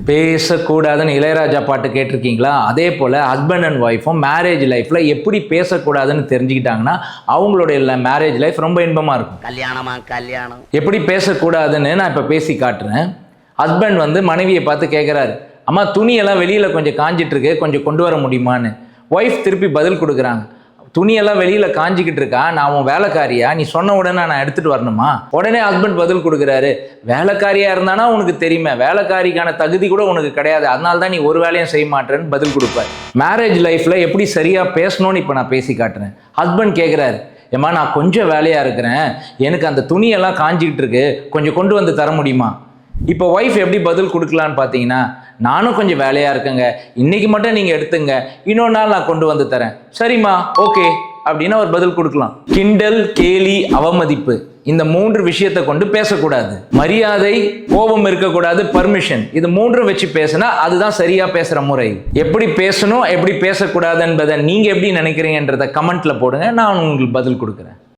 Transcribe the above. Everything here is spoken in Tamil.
பேசக்கூடாதுன்னு இளையராஜா பாட்டு கேட்டிருக்கீங்களா? அதே போல் ஹஸ்பண்ட் அண்ட் ஒய்ஃபும் மேரேஜ் லைஃப்பில் எப்படி பேசக்கூடாதுன்னு தெரிஞ்சுக்கிட்டாங்கன்னா அவங்களுடைய மேரேஜ் லைஃப் ரொம்ப இன்பமாக இருக்கும். கல்யாணம் எப்படி பேசக்கூடாதுன்னு நான் இப்போ பேசி காட்டுறேன். ஹஸ்பண்ட் வந்து மனைவியை பார்த்து கேட்குறாரு, அம்மா துணியெல்லாம் வெளியில் கொஞ்சம் காஞ்சிட்ருக்கு, கொஞ்சம் கொண்டு வர முடியுமான்னு. ஒய்ஃப் திருப்பி பதில் கொடுக்குறாங்க, துணியெல்லாம் வெளியில் காஞ்சிக்கிட்டு இருக்கா, நான் உன் வேலைக்காரியா, நீ சொன்ன உடனே நான் எடுத்துகிட்டு வரணுமா? உடனே ஹஸ்பண்ட் பதில் கொடுக்குறாரு, வேலைக்காரியாக இருந்தானா உனக்கு தெரியுமே, வேலைக்காரிக்கான தகுதி கூட உனக்கு கிடையாது, அதனால தான் நீ ஒரு வேலையும் செய்ய மாட்டேன்னு பதில் கொடுப்பார். மேரேஜ் லைஃப்பில் எப்படி சரியாக பேசணும்னு இப்போ நான் பேசி காட்டுறேன். ஹஸ்பண்ட் கேட்குறாரு, ஏம்மா நான் கொஞ்சம் வேலையாக இருக்கிறேன், எனக்கு அந்த துணியெல்லாம் காஞ்சிக்கிட்டு இருக்கு, கொஞ்சம் கொண்டு வந்து தர முடியுமா? இப்போ ஒய்ஃப் எப்படி பதில் கொடுக்கலான்னு பார்த்தீங்கன்னா, நானும் கொஞ்சம் வேலையாக இருக்கேங்க, இன்னைக்கு மட்டும் நீங்கள் எடுத்துங்க, இன்னொரு நாள் நான் கொண்டு வந்து தரேன், சரிம்மா ஓகே அப்படின்னு அவர் பதில் கொடுக்கலாம். கிண்டல், கேலி, அவமதிப்பு இந்த 3 விஷயத்தை கொண்டு பேசக்கூடாது. மரியாதை, கோபம் இருக்கக்கூடாது, பர்மிஷன், இது 3 வச்சு பேசினா அதுதான் சரியா பேசுற முறை. எப்படி பேசணும் எப்படி பேசக்கூடாது என்பதை நீங்க எப்படி நினைக்கிறீங்கன்றத கமெண்ட்ல போடுங்க, நான் உங்களுக்கு பதில் கொடுக்குறேன்.